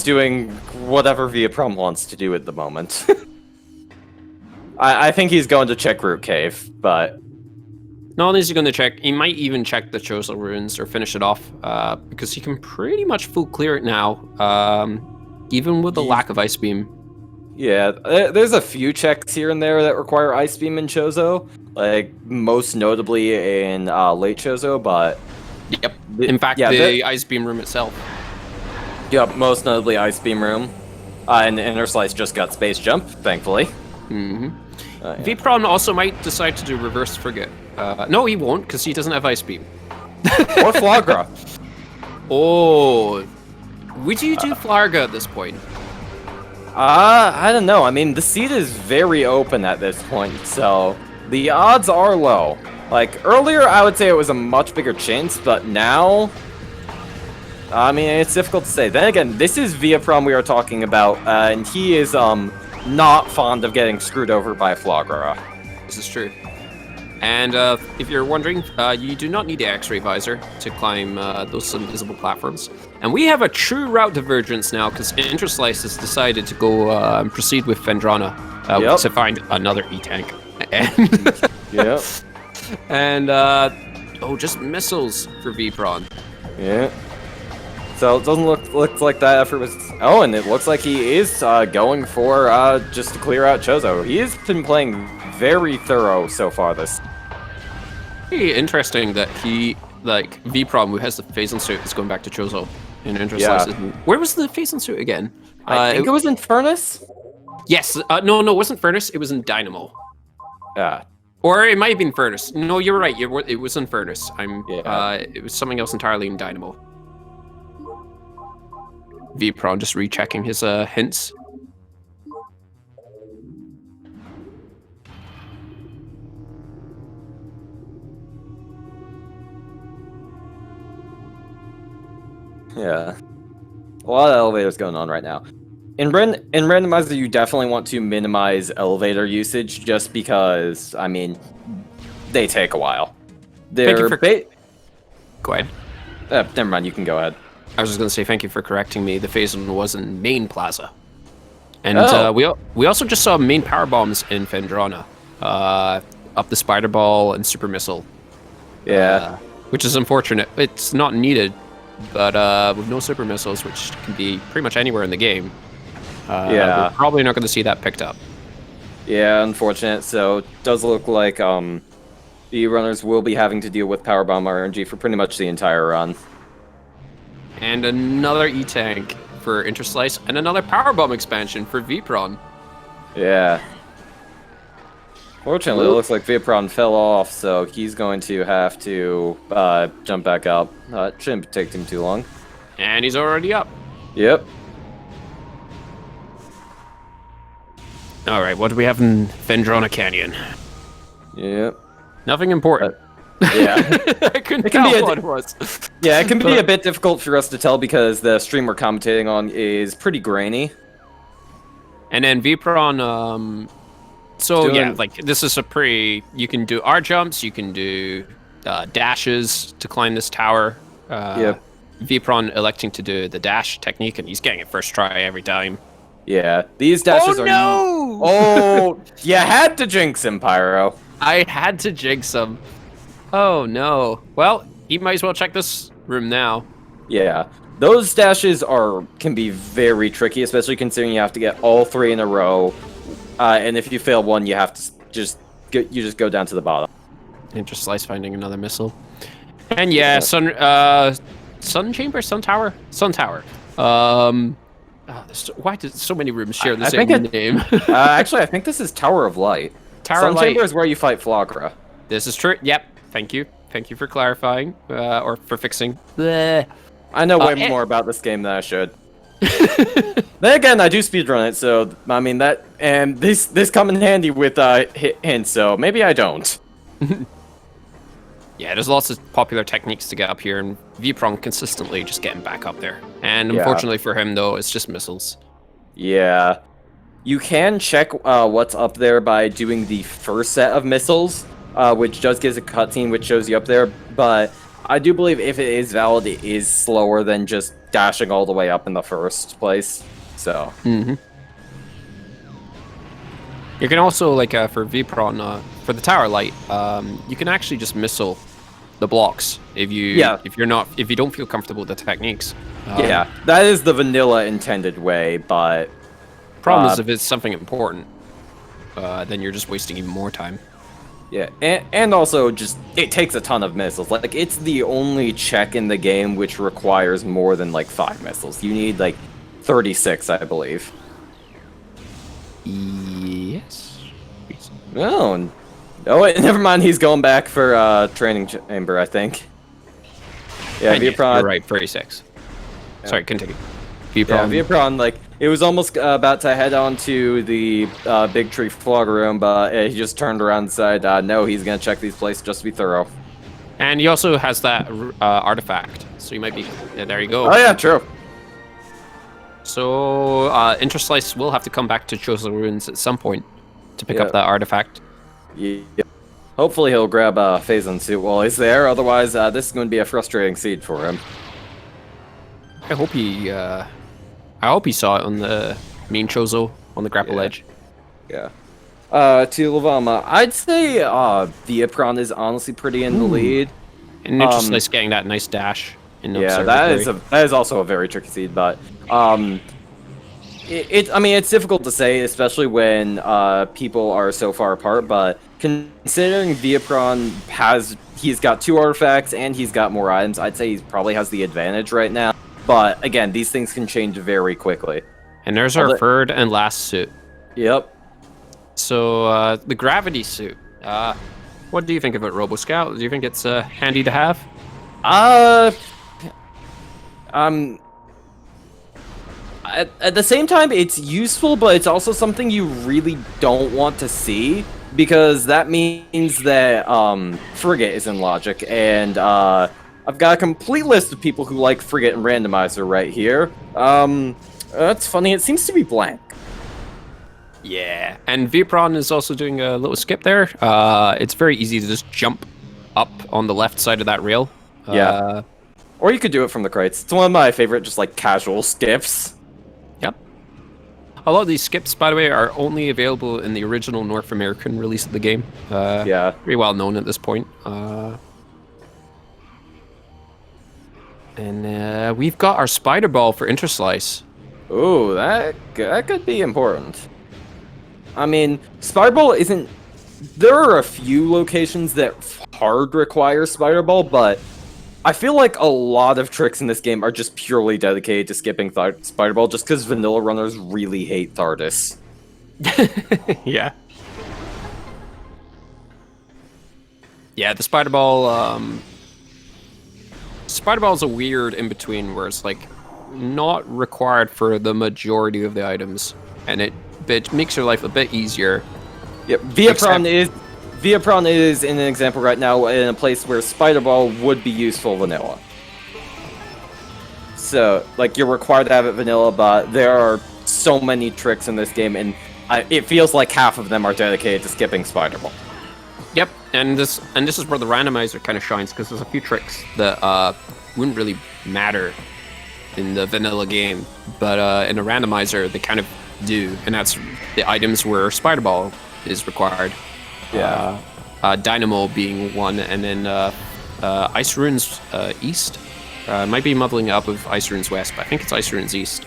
A: doing whatever Viapron wants to do at the moment. I think he's going to check Root Cave, but...
B: Not only is he going to check, he might even check the Chozo Ruins or finish it off, because he can pretty much full clear it now, even with the lack of Ice Beam.
A: Yeah, there's a few checks here and there that require Ice Beam in Chozo, like most notably in Late Chozo, but...
B: Yep, in fact, the Ice Beam room itself.
A: Yep, most notably Ice Beam room. And the Interslice just got Space Jump, thankfully.
B: Mm-hmm. Yeah. Viapron also might decide to do Reverse Frigate. No, he won't, because he doesn't have Ice Beam.
A: Or Flagra.
B: Oh, would you do Flarga at this point?
A: I don't know. I mean, the seat is very open at this point, so the odds are low. Like, earlier, I would say it was a much bigger chance, but now, I mean, it's difficult to say. Then again, this is Viaprom we are talking about, and he is, not fond of getting screwed over by Flagra.
B: This is true. And if you're wondering, you do not need the X-ray visor to climb those invisible platforms. And we have a true route divergence now because Interslice has decided to go and proceed with Fendrana to find another E-tank. And
A: Yep.
B: And just missiles for Vpron.
A: Yeah. So it doesn't look like that effort was. Oh, and it looks like he is going for just to clear out Chozo. He has been playing very thorough so far. This.
B: Pretty interesting that he Vpron, who has the Phazon suit, is going back to Chozo in Interslice.
A: Yeah.
B: Where was the Phazon suit again?
A: I think it was in Furnace.
B: Yes. No, it wasn't Furnace. It was in Dynamo.
A: Yeah.
B: Or it might have been Furnace. No, you're right. It was in Furnace.
A: Yeah.
B: It was something else entirely in Dynamo. Vpron just rechecking his hints.
A: Yeah. A lot of elevators going on right now. In Randomizer, you definitely want to minimize elevator usage just because, I mean, they take a while. They're
B: Go ahead.
A: never mind, you can go ahead.
B: I was just going to say thank you for correcting me. The Phazon was in Main Plaza. And we also just saw main power bombs in Fendrana. Up the Spider Ball and Super Missile.
A: Yeah.
B: Which is unfortunate. It's not needed, but with no Super Missiles, which can be pretty much anywhere in the game, we're probably not going to see that picked up.
A: Yeah, unfortunate. So it does look like the runners will be having to deal with power bomb RNG for pretty much the entire run.
B: And another E-Tank for Interslice, and another power bomb expansion for Vpron.
A: Yeah. Fortunately, it looks like Vipron fell off, so he's going to have to jump back up. It shouldn't take him too long.
B: And he's already up.
A: Yep.
B: All right, what do we have in Fendrana Canyon?
A: Yep.
B: Nothing important.
A: Yeah.
B: I couldn't tell what it was.
A: Yeah, it can be a bit difficult for us to tell because the stream we're commentating on is pretty grainy.
B: And then Vpron, this is a you can do R jumps, you can do dashes to climb this tower.
A: Yep.
B: Vpron electing to do the dash technique, and he's getting it first try every time.
A: Yeah, these dashes are...
B: no!
A: Oh, you had to jinx him, Pyro.
B: I had to jinx him. Oh, no. Well, you might as well check this room now.
A: Yeah, those dashes can be very tricky, especially considering you have to get all three in a row. And if you fail one, you have to just go down to the bottom.
B: Interslice finding another missile. And yeah, Sun Tower. Why did so many rooms share the same name?
A: Actually, I think this is Tower of Light. Sun Chamber is where you fight Flagra.
B: This is true. Yep. Thank you for clarifying or for fixing. Bleh.
A: I know way more about this game than I should. Then again, I do speedrun it, so I mean that, and this come in handy with hints, so maybe I don't.
B: Yeah, there's lots of popular techniques to get up here, and Vpron consistently just getting back up there. And unfortunately for him, though, it's just missiles.
A: Yeah, you can check what's up there by doing the first set of missiles, which does give a cutscene which shows you up there, but I do believe if it is valid, it is slower than just dashing all the way up in the first place. So.
B: Mm-hmm. You can also, for Vpron, for the tower light, you can actually just missile the blocks if you don't feel comfortable with the techniques.
A: Yeah, that is the vanilla intended way, but
B: problem is if it's something important, then you're just wasting even more time.
A: Yeah, and also just it takes a ton of missiles. Like it's the only check in the game which requires more than 5 missiles. You need 36, I believe.
B: Yes.
A: Oh, wait, never mind. He's going back for training chamber, I think. Yeah,
B: And
A: Viapron.
B: you're right, 36.
A: Yeah.
B: Sorry, continue.
A: Yeah,
B: Viapron.
A: Viapron, like, it was almost about to head on to the Big Tree Fog Room, but he just turned around and said, no, he's going to check these places just to be thorough.
B: And he also has that artifact, so you might be... Yeah, there you go.
A: Oh, yeah, true.
B: So, Interslice will have to come back to Chosen Ruins at some point to pick up that artifact.
A: Yeah. Hopefully he'll grab a Phazon suit while he's there, otherwise this is going to be a frustrating seed for him.
B: I hope he saw it on the main Chozo on the grapple edge.
A: Yeah. To Lavama, I'd say Viapron is honestly pretty in the lead.
B: And Interslice getting that nice dash.
A: Yeah, that is also a very tricky seed, but I mean, it's difficult to say, especially when people are so far apart. But considering Viapron he's got 2 artifacts and he's got more items, I'd say he probably has the advantage right now. But again, these things can change very quickly.
B: And there's our third and last suit.
A: Yep.
B: So the gravity suit. What do you think of it, Robo Scout? Do you think it's handy to have?
A: At the same time, it's useful, but it's also something you really don't want to see, because that means that Frigate is in logic, and I've got a complete list of people who like Frigate and Randomizer right here. That's funny, it seems to be blank.
B: Yeah, and Viapron is also doing a little skip there. It's very easy to just jump up on the left side of that rail.
A: Yeah. Or you could do it from the crates. It's one of my favorite, just like casual skips.
B: Yep. A lot of these skips, by the way, are only available in the original North American release of the game.
A: Yeah.
B: Pretty well known at this point. And we've got our spider ball for Interslice.
A: Ooh, that could be important. I mean, Spider Ball isn't... There are a few locations that hard require Spider Ball, but I feel like a lot of tricks in this game are just purely dedicated to skipping Spider Ball, just because vanilla runners really hate Thardus.
B: Yeah. Yeah, the Spider Ball... Spider Ball is a weird in-between where it's, like, not required for the majority of the items, and it makes your life a bit easier.
A: Yep, Viapron is in an example right now in a place where Spider Ball would be useful vanilla. So, like, you're required to have it vanilla, but there are so many tricks in this game, and it feels like half of them are dedicated to skipping Spider Ball.
B: Yep, and this is where the randomizer kind of shines, because there's a few tricks that wouldn't really matter in the vanilla game, but in a randomizer they kind of do, and that's the items where Spider Ball is required.
A: Yeah.
B: Dynamo being one, and then Ice Runes East. Might be muddling up with Ice Runes West, but I think it's Ice Runes East.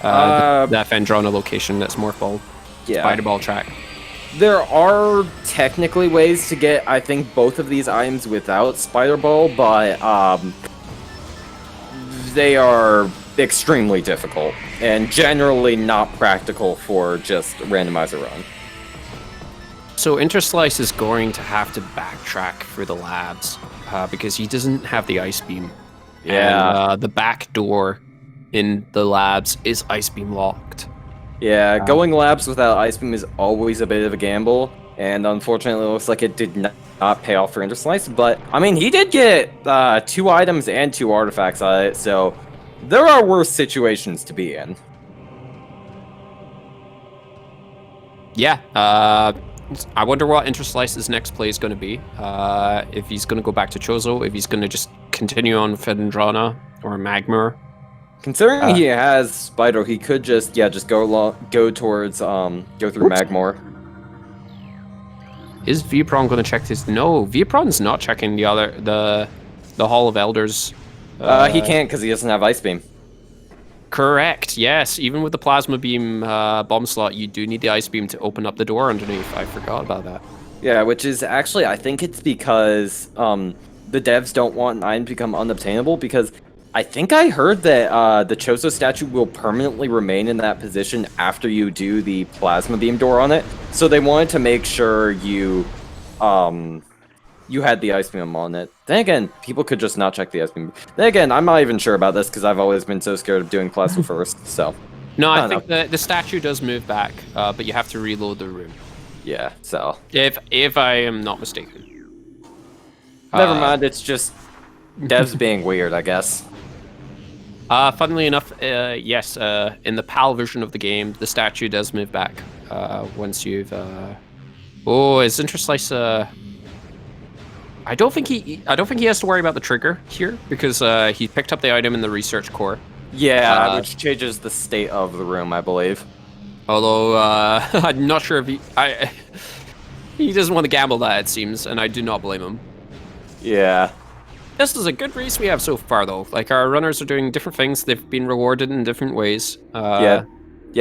B: That Phendrana location that's Morph Ball. Spider Ball track.
A: There are technically ways to get, I think, both of these items without Spider Ball, but they are extremely difficult and generally not practical for just randomizer run.
B: So Interslice is going to have to backtrack for the labs because he doesn't have the Ice Beam.
A: Yeah.
B: And the back door in the labs is Ice Beam locked.
A: Yeah, going labs without Ice Beam is always a bit of a gamble, and unfortunately it looks like it did not pay off for Interslice, but, I mean, he did get 2 items and 2 artifacts on it, so there are worse situations to be in.
B: Yeah, I wonder what Interslice's next play is going to be. If he's going to go back to Chozo, if he's going to just continue on Phendrana or Magmar.
A: Considering he has Spider, he could just go towards go through Magmar.
B: Is Viapron going to check this? No, Viapron's not checking the Hall of Elders.
A: He can't because he doesn't have Ice Beam.
B: Correct. Yes, even with the Plasma Beam bomb slot, you do need the Ice Beam to open up the door underneath. I forgot about that.
A: Yeah, which is actually, I think it's because the devs don't want an item to become unobtainable, because I think I heard that the Chozo statue will permanently remain in that position after you do the Plasma Beam door on it. So they wanted to make sure you had the Ice Beam on it. Then again, people could just not check the ice-beam. Then again, I'm not even sure about this because I've always been so scared of doing plasma first, so...
B: No, I think the statue does move back, but you have to reload the room.
A: Yeah, so...
B: If I am not mistaken.
A: Never mind, it's just devs being weird, I guess.
B: Funnily enough, yes, in the PAL version of the game, the statue does move back once you've... Oh, is Interslice... I don't think he has to worry about the trigger here because he picked up the item in the research core.
A: Yeah, which changes the state of the room, I believe.
B: Although I'm not sure if he doesn't want to gamble that, it seems, and I do not blame him.
A: Yeah.
B: This is a good race we have so far, though. Like, our runners are doing different things. They've been rewarded in different ways.
A: Yeah,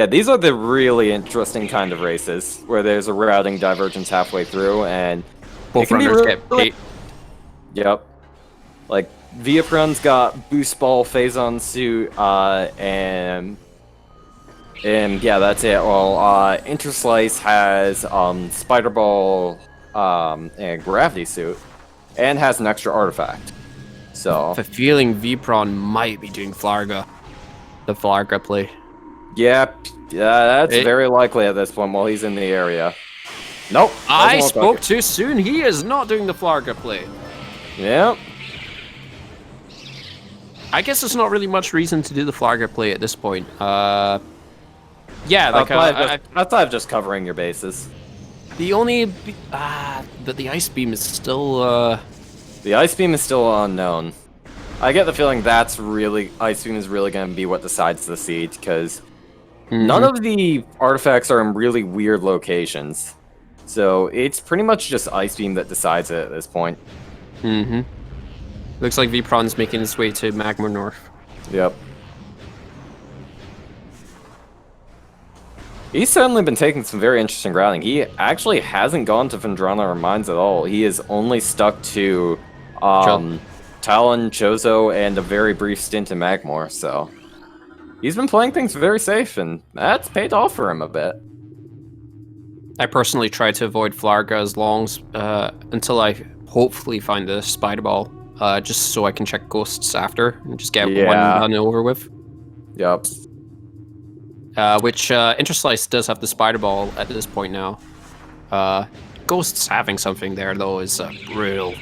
A: these are the really interesting kind of races where there's a routing divergence halfway through, and
B: both runners get paid.
A: Yep. Like, Viafran's got Boost Ball, Phazon Suit, and yeah, that's it. Well, Interslice has Spider Ball and Gravity Suit, and has an extra artifact. So... I
B: have a feeling Vipron might be doing Flarga. The Flarga play.
A: Yeah, that's very likely at this point while he's in the area. Nope.
B: I spoke too soon. He is not doing the Flarga play.
A: Yep.
B: I guess there's not really much reason to do the Flarga play at this point. Yeah, like
A: outside of just covering your bases.
B: The only, but the ice beam is still.
A: The ice beam is still unknown. I get the feeling that's really ice beam is really going to be what decides the seed because none of the artifacts are in really weird locations, so it's pretty much just ice beam that decides it at this point.
B: Looks like Vipron's making his way to Magma North.
A: Yep. He's certainly been taking some very interesting routing. He actually hasn't gone to Vendrana or Mines at all. He is only stuck to Talon, Chozo, and a very brief stint in Magmor, so... He's been playing things very safe, and that's paid off for him a bit.
B: I personally try to avoid Flarga as long as, until I hopefully find the Spider Ball, just so I can check ghosts after, and just get one done over with.
A: Yep.
B: Which Interslice does have the Spider Ball at this point now. Ghosts having something there, though, is brutal.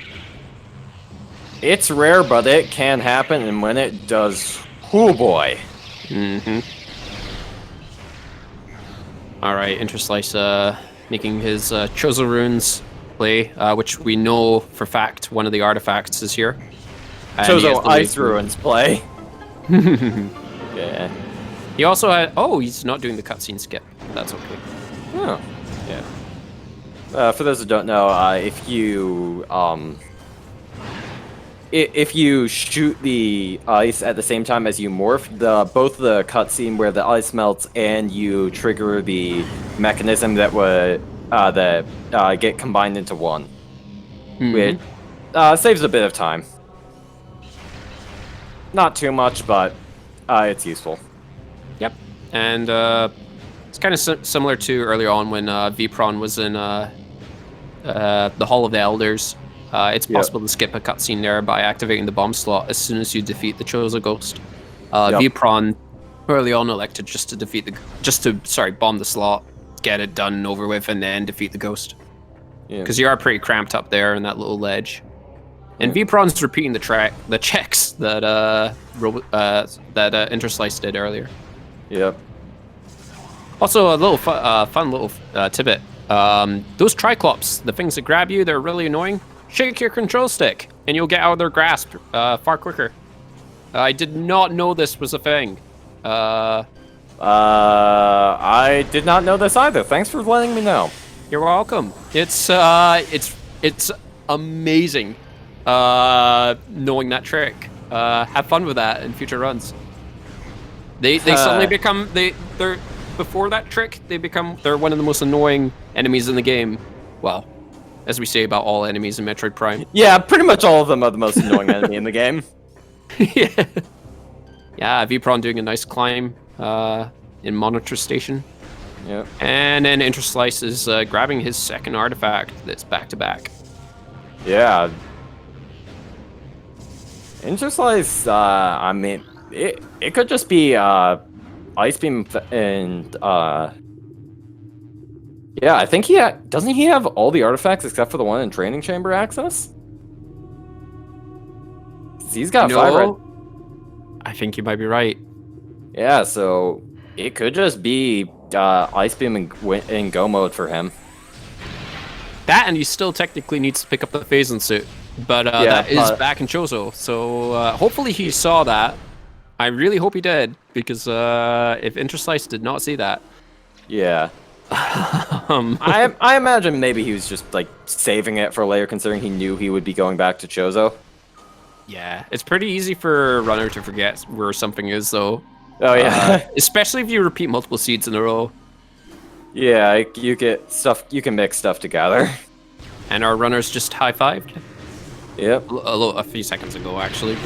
A: It's rare, but it can happen, and when it does, oh boy.
B: Alright, Interslice making his Chozo Runes play, which we know for fact one of the artifacts is here.
A: Chozo Ice Ruins play. Yeah.
B: He also had... Oh, he's not doing the cutscene skip. That's okay.
A: Oh, yeah. For those who don't know, if you shoot the ice at the same time as you morph, both the cutscene where the ice melts and you trigger the mechanism that would get combined into one, which saves a bit of time. Not too much, but it's useful.
B: Yep, and it's kind of similar to earlier on when Vipron was in the Hall of the Elders. It's possible to skip a cutscene there by activating the bomb slot as soon as you defeat the Chozo Ghost. Vipron early on elected just to bomb the slot, get it done and over with, and then defeat the Ghost. Because you are pretty cramped up there in that little ledge. And Vipron's repeating the checks that Interslice did earlier.
A: Yep.
B: Also, a little fun little tidbit. Those Triclops, the things that grab you, they're really annoying. Shake your control stick, and you'll get out of their grasp far quicker. I did not know this was a thing.
A: I did not know this either. Thanks for letting me know.
B: You're welcome. It's amazing knowing that trick. Have fun with that in future runs. They suddenly become they're before that trick they're one of the most annoying enemies in the game. Well, as we say about all enemies in Metroid Prime.
A: Yeah, pretty much all of them are the most annoying enemy in the game.
B: Yeah, Vipron doing a nice climb in Monitor Station.
A: Yep.
B: And then Interslice is grabbing his second artifact that's back to back.
A: Yeah. Interslice, I mean, it could just be Ice Beam and yeah, I think doesn't he have all the artifacts except for the one in Training Chamber access? He's got 5 right.
B: I think you might be right.
A: Yeah, so it could just be Ice Beam in Go mode for him.
B: That, and he still technically needs to pick up the Phazon suit, but that is back in Chozo. So hopefully he saw that. I really hope he did, because if Interslice did not see that,
A: yeah. I imagine maybe he was just like saving it for later, considering he knew he would be going back to Chozo.
B: Yeah, it's pretty easy for a runner to forget where something is, though.
A: Oh yeah,
B: especially if you repeat multiple seeds in a row.
A: Yeah, you get stuff. You can mix stuff together.
B: And our runners just high-fived.
A: Yep.
B: A few seconds ago, actually,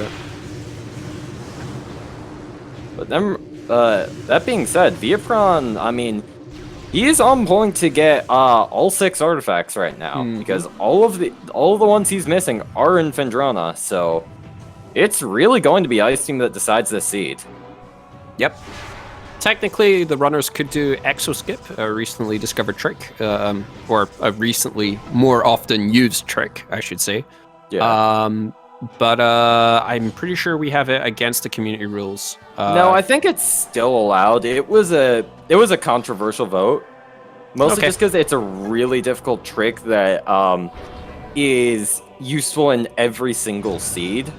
A: but then that being said, Viapron, I mean, he is on point to get all 6 artifacts right now, because all of the ones he's missing are in Phendrana, so it's really going to be Ice Team that decides this seed.
B: Yep. Technically, the runners could do Exo Skip, a recently discovered trick, or a recently more often used trick, I should say.
A: Yeah.
B: But I'm pretty sure we have it against the community rules.
A: No, I think it's still allowed. It was a controversial vote, mostly just because it's a really difficult trick that is useful in every single seed.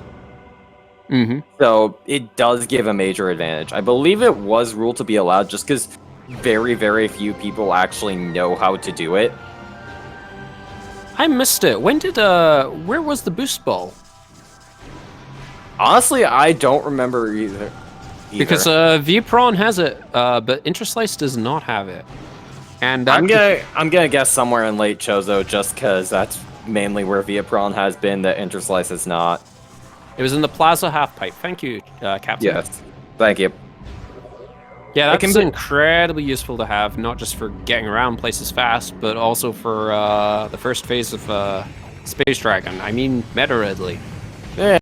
A: So it does give a major advantage. I believe it was ruled to be allowed just because very, very few people actually know how to do it.
B: I missed it. Where was the boost ball?
A: Honestly, I don't remember either.
B: Because Viapron has it, but Interslice does not have it. And
A: I'm gonna guess somewhere in late Chozo, just because that's mainly where Viapron has been, that Interslice is not.
B: It was in the Plaza Halfpipe. Thank you, Captain.
A: Yes, thank you.
B: Yeah, that's incredibly useful to have, not just for getting around places fast, but also for the first phase of Space Dragon. I mean, Metroid.
A: Yeah.